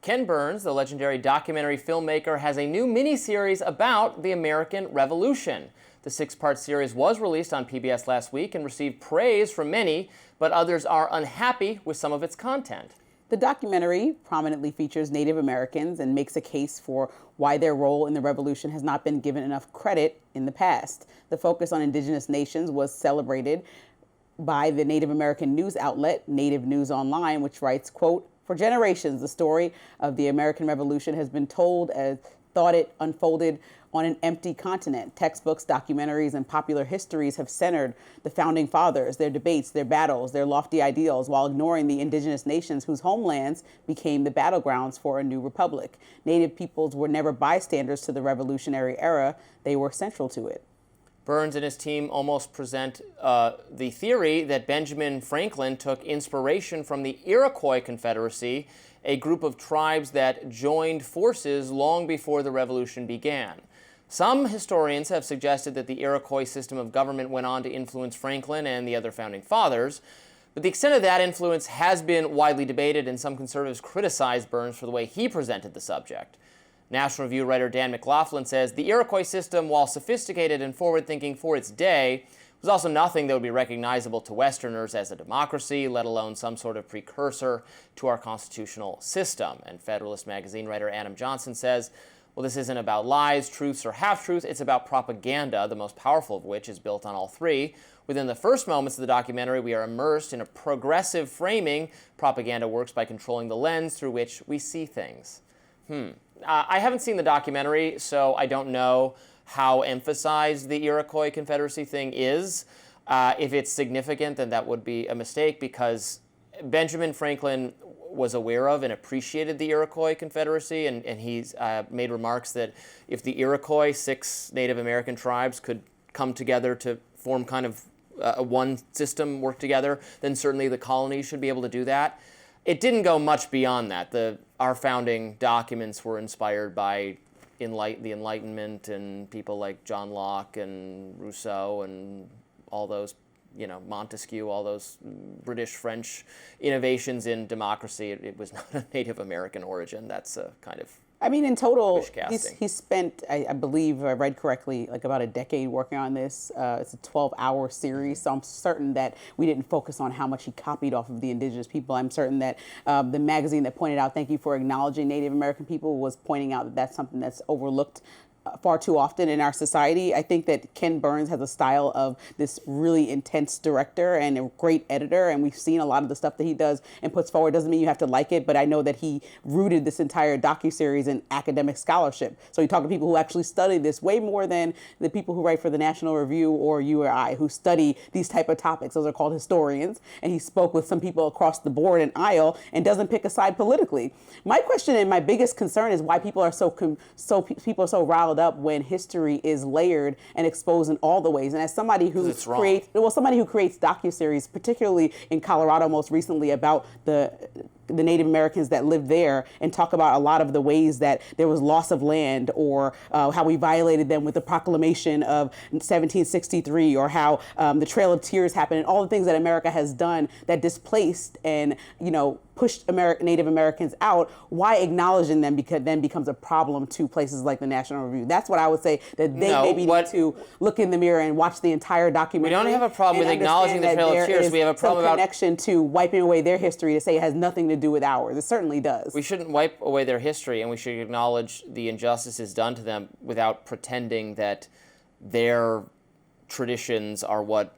Ken Burns, the legendary documentary filmmaker, has a new miniseries about the American Revolution. The six-part series was released on PBS last week and received praise from many, but others are unhappy with some of its content. The documentary prominently features Native Americans and makes a case for why their role in the revolution has not been given enough credit in the past. The focus on indigenous nations was celebrated by the Native American news outlet, Native News Online, which writes, quote, "For generations, the story of the American Revolution has been told as thought it unfolded on an empty continent. Textbooks, documentaries, and popular histories have centered the founding fathers, their debates, their battles, their lofty ideals, while ignoring the indigenous nations whose homelands became the battlegrounds for a new republic. Native peoples were never bystanders to the revolutionary era. They were central to it." Burns and his team almost present the theory that Benjamin Franklin took inspiration from the Iroquois Confederacy, a group of tribes that joined forces long before the Revolution began. Some historians have suggested that the Iroquois system of government went on to influence Franklin and the other founding fathers, but the extent of that influence has been widely debated, and some conservatives criticized Burns for the way he presented the subject. National Review writer Dan McLaughlin says the Iroquois system, while sophisticated and forward-thinking for its day, was also nothing that would be recognizable to Westerners as a democracy, let alone some sort of precursor to our constitutional system. And Federalist magazine writer Adam Johnson says, well, this isn't about lies, truths, or half-truths. It's about propaganda, the most powerful of which is built on all three. Within the first moments of the documentary, we are immersed in a progressive framing. Propaganda works by controlling the lens through which we see things. I haven't seen the documentary, so I don't know how emphasized the Iroquois Confederacy thing is. If it's significant, then that would be a mistake, because Benjamin Franklin was aware of and appreciated the Iroquois Confederacy, and he's made remarks that if the Iroquois, 6 Native American tribes, could come together to form kind of one system, work together, then certainly the colonies should be able to do that. It didn't go much beyond that. Our founding documents were inspired by the Enlightenment and people like John Locke and Rousseau and all those, Montesquieu, all those British, French innovations in democracy. It was not a Native American origin. That's a kind of in total, wishcasting. He's spent, I believe, if I read correctly, like about a decade working on this. It's a 12-hour series, so I'm certain that we didn't focus on how much he copied off of the indigenous people. I'm certain that the magazine that pointed out, thank you for acknowledging Native American people, was pointing out that that's something that's overlooked far too often in our society. I think that Ken Burns has a style of this really intense director and a great editor, and we've seen a lot of the stuff that he does and puts forward. Doesn't mean you have to like it, but I know that he rooted this entire docuseries in academic scholarship. So you talk to people who actually study this way more than the people who write for the National Review or you or I, who study these type of topics. Those are called historians, and he spoke with some people across the board and aisle and doesn't pick a side politically. My question and my biggest concern is why people are so riled up when history is layered and exposed in all the ways. And as somebody who creates docuseries, particularly in Colorado most recently, about the Native Americans that lived there, and talk about a lot of the ways that there was loss of land, or how we violated them with the proclamation of 1763, or how the Trail of Tears happened, and all the things that America has done that displaced and pushed Native Americans out. Why acknowledging them then becomes a problem to places like the National Review? That's what I would say, that they maybe need to look in the mirror and watch the entire documentary. We don't have a problem with acknowledging the Trail of Tears. We have a problem about connection to wiping away their history to say it has nothing to do with ours. It certainly does. We shouldn't wipe away their history, and we should acknowledge the injustices done to them without pretending that their traditions are what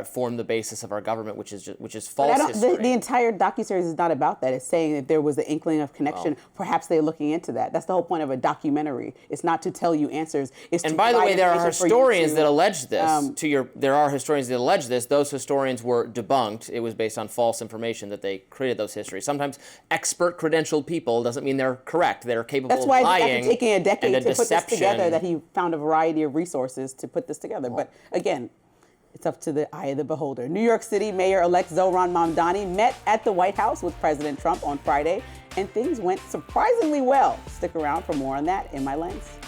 form the basis of our government, which is false history. The entire docuseries is not about that. It's saying that there was an inkling of connection. Perhaps they're looking into that. That's the whole point of a documentary. It's not to tell you answers. And by the way, there are historians that allege this. There are historians that allege this. Those historians were debunked. It was based on false information that they created those histories. Sometimes expert credentialed people doesn't mean they're correct. They're capable of lying. That's why it's taking a decade to put this together, that he found a variety of resources to put this together. But again, it's up to the eye of the beholder. New York City Mayor-elect Zohran Mamdani met at the White House with President Trump on Friday, and things went surprisingly well. Stick around for more on that in My Lens.